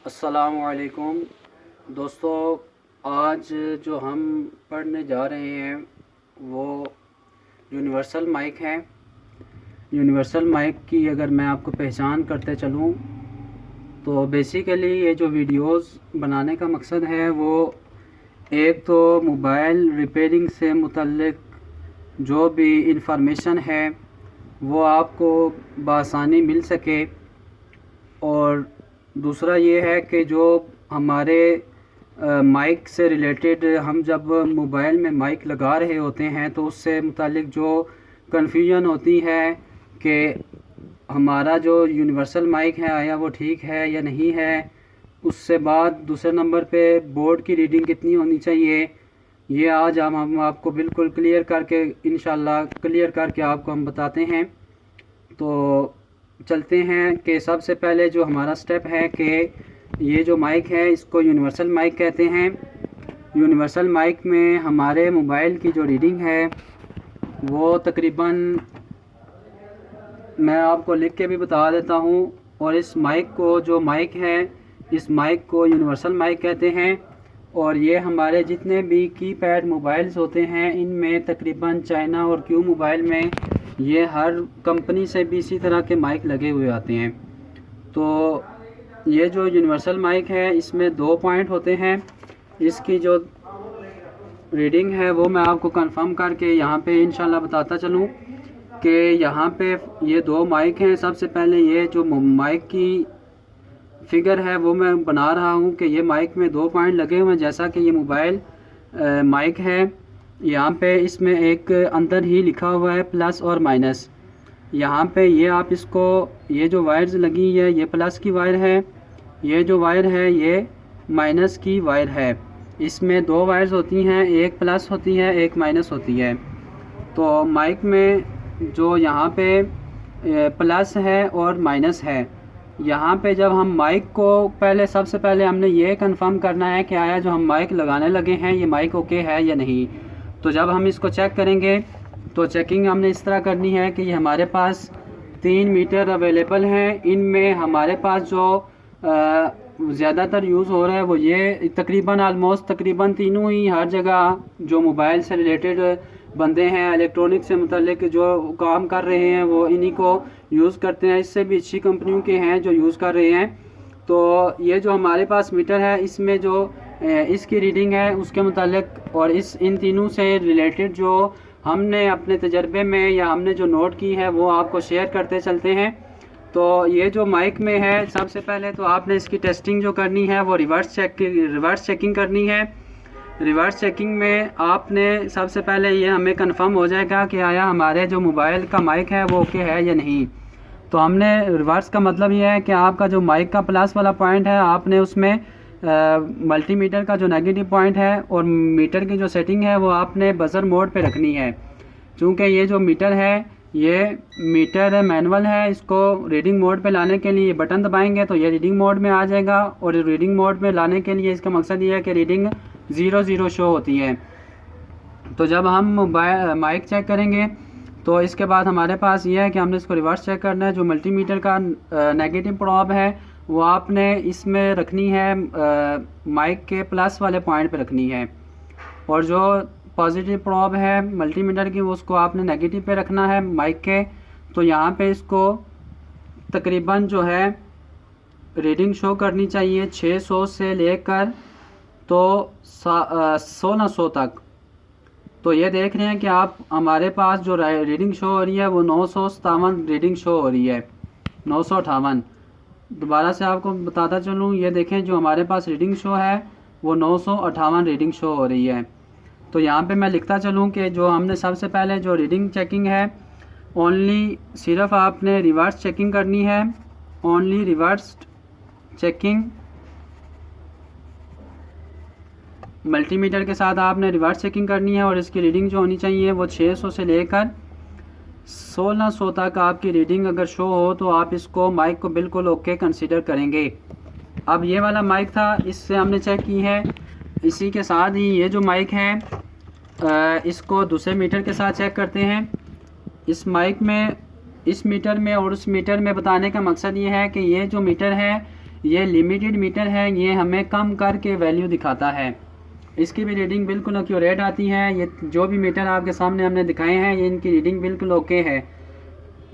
अस्सलामुअलैकुम दोस्तों, आज जो हम पढ़ने जा रहे हैं वो यूनिवर्सल माइक है। यूनिवर्सल माइक की अगर मैं आपको पहचान करते चलूँ तो बेसिकली ये जो वीडियोस बनाने का मकसद है वो एक तो मोबाइल रिपेयरिंग से मुतल्लिक जो भी इंफॉर्मेशन है वो आपको बआसानी मिल सके, और दूसरा ये है कि जो हमारे माइक से रिलेटेड हम जब मोबाइल में माइक लगा रहे होते हैं तो उससे मुतालिक जो कन्फ्यूजन होती है कि हमारा जो यूनिवर्सल माइक है आया वो ठीक है या नहीं है। उससे बाद दूसरे नंबर पे बोर्ड की रीडिंग कितनी होनी चाहिए, ये आज हम आपको बिल्कुल क्लियर करके इंशाल्लाह क्लियर करके आपको हम बताते हैं। तो चलते हैं कि सबसे पहले जो हमारा स्टेप है कि ये जो माइक है इसको यूनिवर्सल माइक कहते हैं। यूनिवर्सल माइक में हमारे मोबाइल की जो रीडिंग है वो तकरीबन मैं आपको लिख के भी बता देता हूँ। और इस माइक को जो माइक है इस माइक को यूनिवर्सल माइक कहते हैं। और ये हमारे जितने भी कीपैड मोबाइल्स होते हैं इनमें तकरीबन चाइना और क्यू मोबाइल में ये हर कंपनी से भी इसी तरह के माइक लगे हुए आते हैं। तो ये जो यूनिवर्सल माइक है इसमें 2 पॉइंट होते हैं। इसकी जो रीडिंग है वो मैं आपको कंफर्म करके यहाँ पे इंशाल्लाह बताता चलूँ कि यहाँ पे ये 2 माइक हैं। सबसे पहले ये जो माइक की फिगर है वो मैं बना रहा हूँ कि ये माइक में 2 पॉइंट लगे हुए हैं। जैसा कि ये मोबाइल माइक है, यहाँ पे इसमें एक अंदर ही लिखा हुआ है प्लस और माइनस। यहाँ पे ये आप इसको, ये जो वायर्स लगी है ये प्लस की वायर है, ये जो वायर है ये माइनस की वायर है। इसमें 2 वायर्स होती हैं, एक प्लस होती है एक माइनस होती है। तो माइक में जो यहाँ पे प्लस है और माइनस है, यहाँ पे जब हम माइक को सबसे पहले हमने ये कंफर्म करना है कि आया जो हम माइक लगाने लगे हैं ये माइक ओके है या नहीं। तो जब हम इसको चेक करेंगे तो चेकिंग हमने इस तरह करनी है कि हमारे पास 3 मीटर अवेलेबल हैं। इनमें हमारे पास जो ज़्यादातर यूज़ हो रहा है वो ये तकरीबन आलमोस्ट तकरीबन तीनों ही हर जगह जो मोबाइल से रिलेटेड बंदे हैं, इलेक्ट्रॉनिक से मुतल्लिक जो काम कर रहे हैं वो इन्हीं को यूज़ करते हैं। इससे भी अच्छी कंपनियों के हैं जो यूज़ कर रहे हैं। तो ये जो हमारे पास मीटर है इसमें जो इसकी रीडिंग है उसके मुतालिक और इन तीनों से रिलेटेड जो हमने अपने तजर्बे में या हमने जो नोट की है वो आपको शेयर करते चलते हैं। तो ये जो माइक में है सबसे पहले तो आपने इसकी टेस्टिंग जो करनी है वो रिवर्स चेकिंग करनी है। रिवर्स चेकिंग में आपने सबसे पहले ये हमें कंफर्म हो जाएगा कि आया हमारे जो मोबाइल का माइक है वो ओके है या नहीं। तो हमने रिवर्स का मतलब ये है कि आपका जो माइक का प्लस वाला पॉइंट है आपने उसमें मल्टीमीटर का जो नेगेटिव पॉइंट है और मीटर की जो सेटिंग है वो आपने बजर मोड पे रखनी है। चूँकि ये जो मीटर है ये मीटर मैनुअल है, इसको रीडिंग मोड पे लाने के लिए बटन दबाएंगे तो ये रीडिंग मोड में आ जाएगा। और रीडिंग मोड में लाने के लिए इसका मकसद ये है कि रीडिंग 00 शो होती है। तो जब हम माइक चेक करेंगे तो इसके बाद हमारे पास ये है कि हमने इसको रिवर्स चेक करना है। जो मल्टीमीटर का नेगेटिव प्रॉब है वो आपने इसमें रखनी है माइक के प्लस वाले पॉइंट पे रखनी है, और जो पॉजिटिव प्रॉब है मल्टीमीटर की वो उसको आपने नेगेटिव पे रखना है माइक के। तो यहाँ पे इसको तकरीबन जो है रीडिंग शो करनी चाहिए 600 से लेकर तो 1600 तक। तो ये देख रहे हैं कि आप हमारे पास जो रीडिंग शो हो रही है वो 957 रीडिंग शो हो रही है, 958। दोबारा से आपको बताता चलूँ, ये देखें जो हमारे पास रीडिंग शो है वो 958 रीडिंग शो हो रही है। तो यहाँ पे मैं लिखता चलूँ कि जो हमने सबसे पहले जो रीडिंग चेकिंग है ओनली सिर्फ आपने रिवर्स चेकिंग करनी है, ओनली रिवर्स चेकिंग। मल्टीमीटर के साथ आपने रिवर्स चेकिंग करनी है और इसकी रीडिंग जो होनी चाहिए वो 600 से लेकर 1600 तक आपकी रीडिंग अगर शो हो तो आप इसको माइक को बिल्कुल ओके कंसीडर करेंगे। अब ये वाला माइक था, इससे हमने चेक की है। इसी के साथ ही ये जो माइक है इसको दूसरे मीटर के साथ चेक करते हैं। इस माइक में, इस मीटर में और उस मीटर में बताने का मकसद ये है कि ये जो मीटर है ये लिमिटेड मीटर है, ये हमें कम करके वैल्यू दिखाता है। इसकी भी रीडिंग बिल्कुल एक्यूरेट आती है। ये जो भी मीटर आपके सामने हमने दिखाए हैं, ये इनकी रीडिंग बिल्कुल ओके है।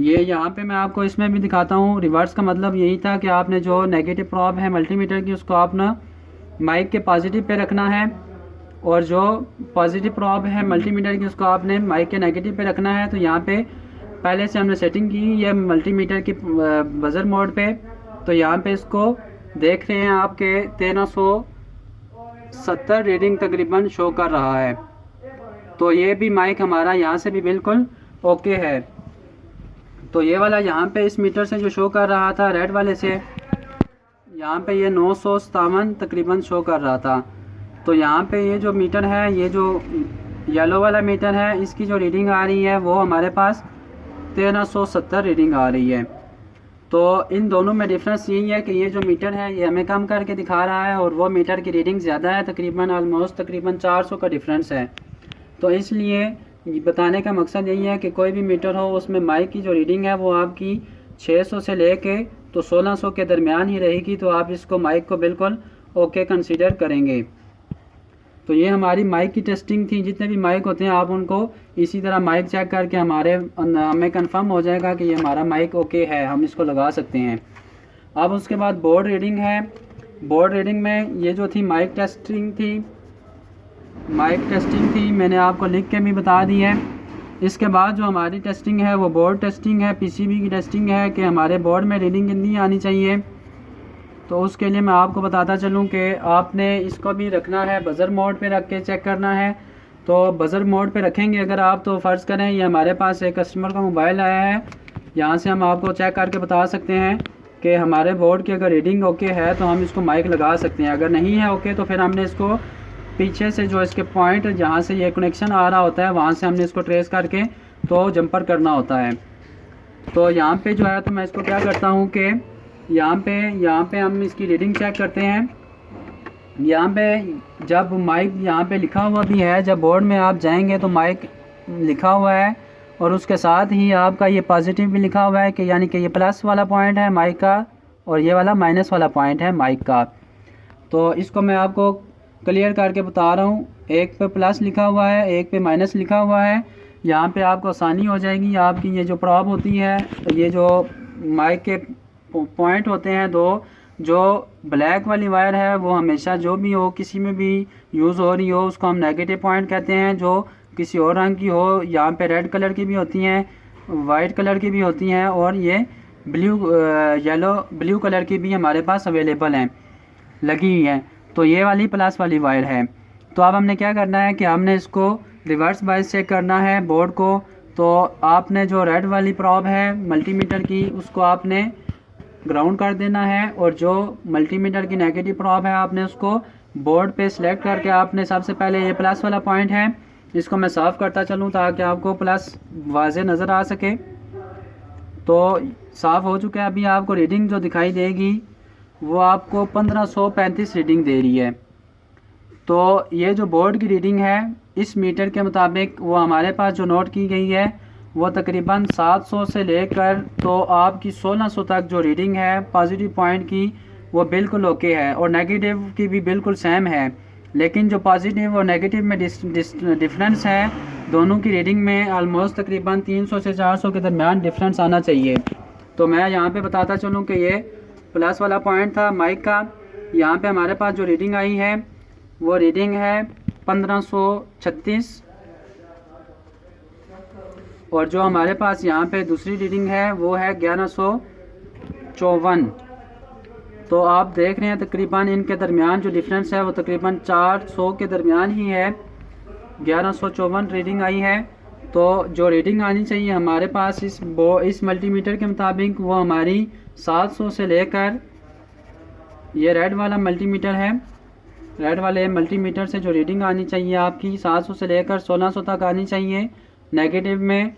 ये यहाँ पे मैं आपको इसमें भी दिखाता हूँ। रिवर्स का मतलब यही था कि आपने जो नेगेटिव प्रॉब है मल्टीमीटर की, उसको आपने माइक के पॉजिटिव पे रखना है, और जो पॉजिटिव प्रॉब है मल्टीमीटर की, उसको आपने माइक के नेगेटिव पे रखना है। तो यहाँ पे पहले से हमने सेटिंग की है मल्टीमीटर की बजर मोड पे। तो यहाँ पे इसको देख रहे हैं आपके 1370 रीडिंग तकरीबन शो कर रहा है। तो ये भी माइक हमारा यहाँ से भी बिल्कुल ओके है। तो ये वाला यहाँ पे इस मीटर से जो शो कर रहा था रेड वाले से, यहाँ पे ये 957 तकरीबन शो कर रहा था। तो यहाँ पे ये जो मीटर है, ये जो येलो वाला मीटर है, इसकी जो रीडिंग आ रही है वो हमारे पास 1370 रीडिंग आ रही है। तो इन दोनों में डिफरेंस यही है कि ये जो मीटर है ये हमें कम करके दिखा रहा है, और वो मीटर की रीडिंग ज़्यादा है, तकरीबन ऑलमोस्ट तकरीबन 400 का डिफरेंस है। तो इसलिए बताने का मकसद यही है कि कोई भी मीटर हो, उसमें माइक की जो रीडिंग है वो आपकी 600 से लेके तो 1600 के दरमियान ही रहेगी। तो आप इसको माइक को बिल्कुल ओके कंसीडर करेंगे। तो ये हमारी माइक की टेस्टिंग थी। जितने भी माइक होते हैं आप उनको इसी तरह माइक चेक करके हमें कंफर्म हो जाएगा कि ये हमारा माइक ओके है, हम इसको लगा सकते हैं। अब उसके बाद बोर्ड रीडिंग है। बोर्ड रीडिंग में ये जो थी माइक टेस्टिंग थी, मैंने आपको लिख के भी बता दी है। इसके बाद जो हमारी टेस्टिंग है वो बोर्ड टेस्टिंग है, पीसीबी की टेस्टिंग है कि हमारे बोर्ड में रीडिंग कितनी आनी चाहिए। तो उसके लिए मैं आपको बताता चलूं कि आपने इसको भी रखना है बज़र मोड पे रख के चेक करना है। तो बज़र मोड पे रखेंगे अगर आप, तो फ़र्ज़ करें ये हमारे पास एक कस्टमर का मोबाइल आया है, यहाँ से हम आपको चेक करके बता सकते हैं कि हमारे बोर्ड की अगर रीडिंग ओके है तो हम इसको माइक लगा सकते हैं। अगर नहीं है ओके तो फिर हमने इसको पीछे से जो इसके पॉइंट जहाँ से ये कनेक्शन आ रहा होता है वहाँ से हमने इसको ट्रेस करके तो जंपर करना होता है। तो यहाँ पे जो है तो मैं इसको क्या करता हूँ कि यहाँ पे हम इसकी रीडिंग चेक करते हैं। यहाँ पे जब माइक यहाँ पे लिखा हुआ भी है, जब बोर्ड में आप जाएंगे तो माइक लिखा हुआ है, और उसके साथ ही आपका ये पॉजिटिव भी लिखा हुआ है कि यानी कि ये प्लस वाला पॉइंट है माइक का, और ये वाला माइनस वाला पॉइंट है माइक का। तो इसको मैं आपको क्लियर करके बता रहा हूँ। एक पे प्लस लिखा हुआ है, एक पे माइनस लिखा हुआ है। यहाँ पे आपको आसानी हो जाएगी। आपकी ये जो प्रॉब होती है, ये जो माइक के पॉइंट होते हैं दो, जो ब्लैक वाली वायर है वो हमेशा जो भी हो, किसी में भी यूज़ हो रही हो, उसको हम नेगेटिव पॉइंट कहते हैं। जो किसी और रंग की हो, यहाँ पे रेड कलर की भी होती हैं, वाइट कलर की भी होती हैं, और ये ब्लू कलर की भी हमारे पास अवेलेबल हैं, लगी हुई हैं। तो ये वाली प्लस वाली वायर है। तो अब हमने क्या करना है कि हमने इसको रिवर्स बायस चेक करना है बोर्ड को। तो आपने जो रेड वाली प्रॉब है मल्टीमीटर की, उसको आपने ग्राउंड कर देना है, और जो मल्टीमीटर की नेगेटिव प्रॉब है आपने उसको बोर्ड पे सिलेक्ट करके आपने सबसे पहले ये प्लस वाला पॉइंट है, इसको मैं साफ़ करता चलूँ ताकि आपको प्लस वाज़े नज़र आ सके। तो साफ़ हो चुका है। अभी आपको रीडिंग जो दिखाई देगी वो आपको 1535 रीडिंग दे रही है। तो ये जो बोर्ड की रीडिंग है इस मीटर के मुताबिक वो हमारे पास जो नोट की गई है वो तकरीबन 700 से लेकर तो आपकी 1600 तक जो रीडिंग है पॉजिटिव पॉइंट की वो बिल्कुल ओके है, और नेगेटिव की भी बिल्कुल सेम है। लेकिन जो पॉजिटिव और नेगेटिव में डिफरेंस है, दोनों की रीडिंग में ऑलमोस्ट तकरीबन 300 से 400 के दरमियान डिफरेंस आना चाहिए। तो मैं यहाँ पे बताता चलूँ कि ये प्लस वाला पॉइंट था माइक का। यहाँ पे हमारे पास जो रीडिंग आई है वो रीडिंग है 1536, और जो हमारे पास यहाँ पे दूसरी रीडिंग है वो है 1154। तो आप देख रहे हैं तकरीबन इनके दरमियान जो डिफरेंस है वो तकरीबन 400 के दरमियान ही है। 1154 रीडिंग आई है। तो जो रीडिंग आनी चाहिए हमारे पास इस मल्टीमीटर के मुताबिक वो हमारी 700 से लेकर, ये रेड वाला मल्टीमीटर है, रेड वाले मल्टीमीटर से जो रीडिंग आनी चाहिए आपकी 700 से लेकर 1600 तक आनी चाहिए। नेगेटिव में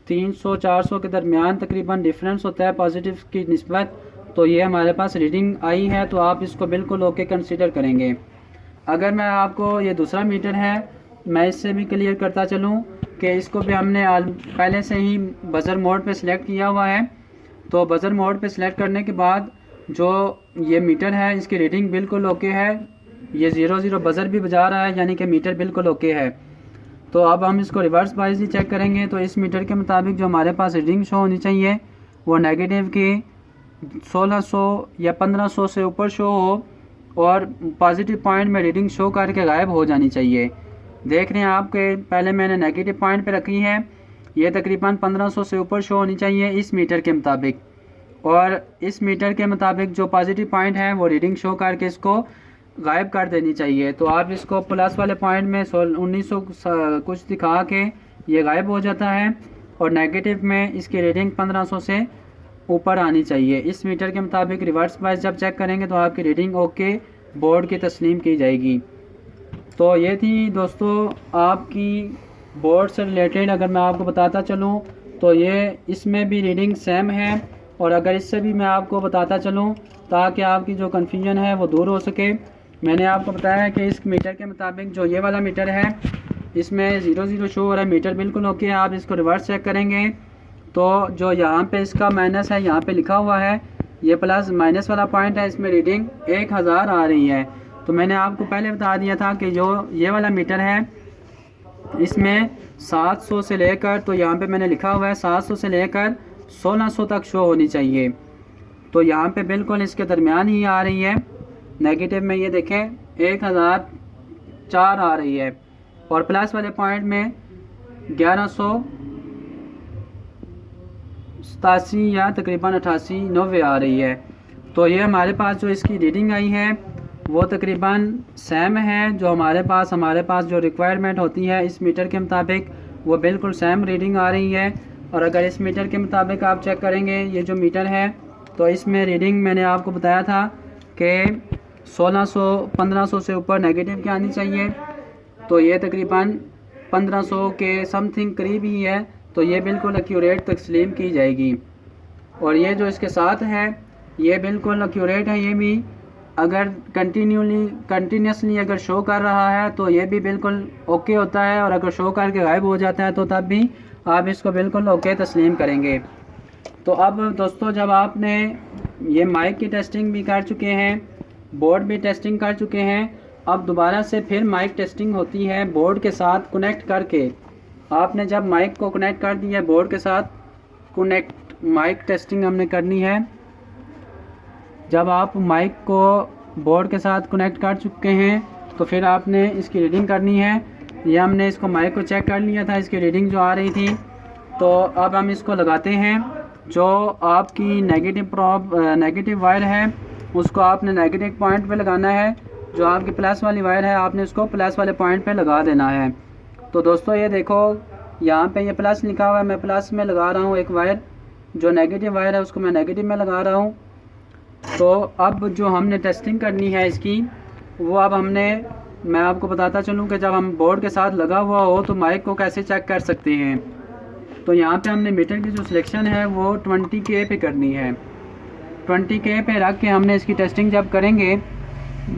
300-400 के दरमियान तकरीबन डिफरेंस होता है पॉजिटिव की निस्बत। तो ये हमारे पास रीडिंग आई है, तो आप इसको बिल्कुल ओके कंसीडर करेंगे। अगर मैं आपको ये दूसरा मीटर है मैं इससे भी क्लियर करता चलूँ कि इसको भी हमने पहले से ही बज़र मोड पे सिलेक्ट किया हुआ है। तो बज़र मोड पे सिलेक्ट करने के बाद जो ये मीटर है इसकी रीडिंग बिल्कुल ओके है। ये 00 बज़र भी बजा रहा है, यानी कि मीटर बिल्कुल ओके है। तो अब हम इसको रिवर्स वाइज ही चेक करेंगे। तो इस मीटर के मुताबिक जो हमारे पास रीडिंग शो होनी चाहिए वो नेगेटिव की 1600 या 1500 से ऊपर शो हो, और पॉजिटिव पॉइंट में रीडिंग शो करके गायब हो जानी चाहिए। देख रहे हैं आपके, पहले मैंने नेगेटिव पॉइंट पे रखी है, ये तकरीबन 1500 से ऊपर शो होनी चाहिए इस मीटर के मुताबिक, और इस मीटर के मुताबिक जो पॉजिटिव पॉइंट है वो रीडिंग शो करके इसको गायब कर देनी चाहिए। तो आप इसको प्लस वाले पॉइंट में 1900 कुछ दिखा के ये गायब हो जाता है, और नेगेटिव में इसकी रीडिंग 1500 से ऊपर आनी चाहिए। इस मीटर के मुताबिक रिवर्स वाइज जब चेक करेंगे तो आपकी रीडिंग ओके बोर्ड की तस्लीम की जाएगी। तो ये थी दोस्तों आपकी बोर्ड से रिलेटेड। अगर मैं आपको बताता चलूँ तो ये इसमें भी रीडिंग सेम है, और अगर इससे भी मैं आपको बताता चलूँ ताकि आपकी जो कन्फ्यूजन है वो दूर हो सके, मैंने आपको बताया कि इस मीटर के मुताबिक जो ये वाला मीटर है इसमें 00 शो हो रहा है, मीटर बिल्कुल ओके है। आप इसको रिवर्स चेक करेंगे तो जो यहाँ पे इसका माइनस है, यहाँ पे लिखा हुआ है, ये प्लस माइनस वाला पॉइंट है, इसमें रीडिंग 1000 आ रही है। तो मैंने आपको पहले बता दिया था कि जो ये वाला मीटर है इसमें 700 से लेकर, तो यहाँ पे मैंने लिखा हुआ है 700 से लेकर 1600 तक शो होनी चाहिए। तो यहाँ पे बिल्कुल इसके दरमियान ही आ रही है। नेगेटिव में ये देखें 1004 आ रही है, और प्लस वाले पॉइंट में 1187 या तकरीबन 88-90 आ रही है। तो ये हमारे पास जो इसकी रीडिंग आई है वो तकरीबन सेम है। जो हमारे पास जो रिक्वायरमेंट होती है इस मीटर के मुताबिक वो बिल्कुल सेम रीडिंग आ रही है। और अगर इस मीटर के मुताबिक आप चेक करेंगे ये जो मीटर है तो इसमें रीडिंग मैंने आपको बताया था कि 1600-1500 से ऊपर नेगेटिव की आनी चाहिए। तो ये तकरीबन 1500 के समथिंग करीब ही है, तो ये बिल्कुल एक्यूरेट तस्लीम की जाएगी। और ये जो इसके साथ है ये बिल्कुल एक्यूरेट है। ये भी अगर कंटिन्यूसली अगर शो कर रहा है तो ये भी बिल्कुल ओके होता है, और अगर शो करके गायब हो जाता है तो तब भी आप इसको बिल्कुल ओके तस्लीम करेंगे। तो अब दोस्तों जब आपने ये माइक की टेस्टिंग भी कर चुके हैं, बोर्ड भी टेस्टिंग कर चुके हैं, अब दोबारा से फिर माइक टेस्टिंग होती है बोर्ड के साथ कनेक्ट करके। आपने जब माइक को कनेक्ट कर दिया बोर्ड के साथ कनेक्ट, माइक टेस्टिंग हमने करनी है। जब आप माइक को बोर्ड के साथ कनेक्ट कर चुके हैं तो फिर आपने इसकी रीडिंग करनी है। ये हमने इसको माइक को चेक कर लिया था, इसकी रीडिंग जो आ रही थी। तो अब हम इसको लगाते हैं। जो आपकी नेगेटिव वायर है उसको आपने नेगेटिव पॉइंट पे लगाना है, जो आपकी प्लस वाली वायर है आपने उसको प्लस वाले पॉइंट पे लगा देना है। तो दोस्तों ये देखो यहाँ पे ये प्लस लिखा हुआ है, मैं प्लस में लगा रहा हूँ एक वायर, जो नेगेटिव वायर है उसको मैं नेगेटिव में लगा रहा हूँ। तो अब जो हमने टेस्टिंग करनी है इसकी वो अब मैं आपको बताता चलूँ कि जब हम बोर्ड के साथ लगा हुआ हो तो माइक को कैसे चेक कर सकते हैं। तो यहाँ पे हमने मीटर की जो सिलेक्शन है वो 20K पे करनी है। 20K पे रख के हमने इसकी टेस्टिंग जब करेंगे,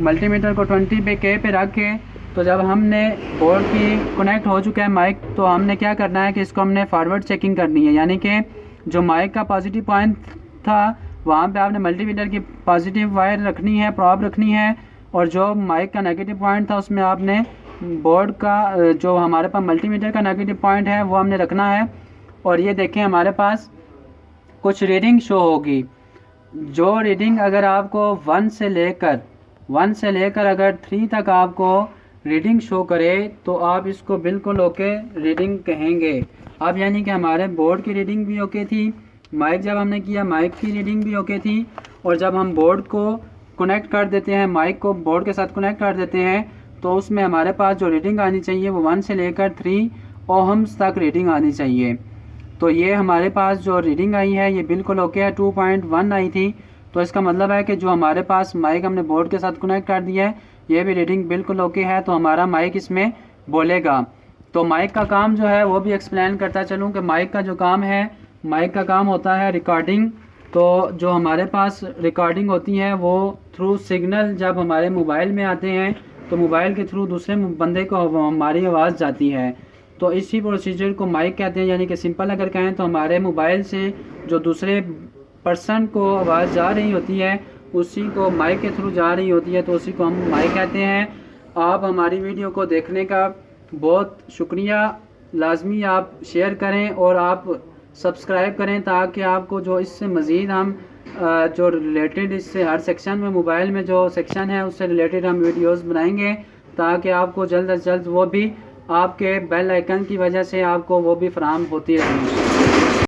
मल्टीमीटर को 20K पे रख के, तो जब हमने बोर्ड की कनेक्ट हो चुका है माइक, तो हमने क्या करना है कि इसको हमने फॉरवर्ड चेकिंग करनी है। यानी कि जो माइक का पॉजिटिव पॉइंट था वहाँ पे आपने मल्टीमीटर की पॉजिटिव वायर रखनी है, प्रॉब रखनी है, और जो माइक का नेगेटिव पॉइंट था उसमें आपने बोर्ड का जो हमारे पास मल्टीमीटर का नेगेटिव पॉइंट है वो हमने रखना है। और ये देखें हमारे पास कुछ रीडिंग शो होगी। जो रीडिंग अगर आपको 1 से लेकर अगर 3 तक आपको रीडिंग शो करे तो आप इसको बिल्कुल ओके रीडिंग कहेंगे। अब यानी कि हमारे बोर्ड की रीडिंग भी ओके थी, माइक जब हमने किया माइक की रीडिंग भी ओके थी, और जब हम बोर्ड को कनेक्ट कर देते हैं, माइक को बोर्ड के साथ कनेक्ट कर देते हैं, तो उसमें हमारे पास जो रीडिंग आनी चाहिए वो 1 से लेकर 3 ओहम्स तक रीडिंग आनी चाहिए। तो ये हमारे पास जो रीडिंग आई है ये बिल्कुल ओके है, 2.1 आई थी। तो इसका मतलब है कि जो हमारे पास माइक हमने बोर्ड के साथ कनेक्ट कर दिया है ये भी रीडिंग बिल्कुल ओके है, तो हमारा माइक इसमें बोलेगा। तो माइक का काम जो है वो भी एक्सप्लेन करता चलूँ कि माइक का जो काम है, माइक का काम होता है रिकॉर्डिंग। तो जो हमारे पास रिकॉर्डिंग होती है वो थ्रू सिग्नल जब हमारे मोबाइल में आते हैं तो मोबाइल के थ्रू दूसरे बंदे को हमारी आवाज़ जाती है। तो इसी प्रोसीजर को माइक कहते हैं। यानी कि सिंपल अगर कहें तो हमारे मोबाइल से जो दूसरे पर्सन को आवाज़ जा रही होती है उसी को माइक के थ्रू जा रही होती है तो उसी को हम माइक कहते हैं। आप हमारी वीडियो को देखने का बहुत शुक्रिया। लाजमी आप शेयर करें और आप सब्सक्राइब करें ताकि आपको जो इससे मज़ीद हम जो रिलेटेड इससे हर सेक्शन में मोबाइल में जो सेक्शन है उससे रिलेटेड हम वीडियोस बनाएंगे ताकि आपको जल्द अज जल्द वो भी आपके बेल आइकन की वजह से आपको वो भी फराहम होती है।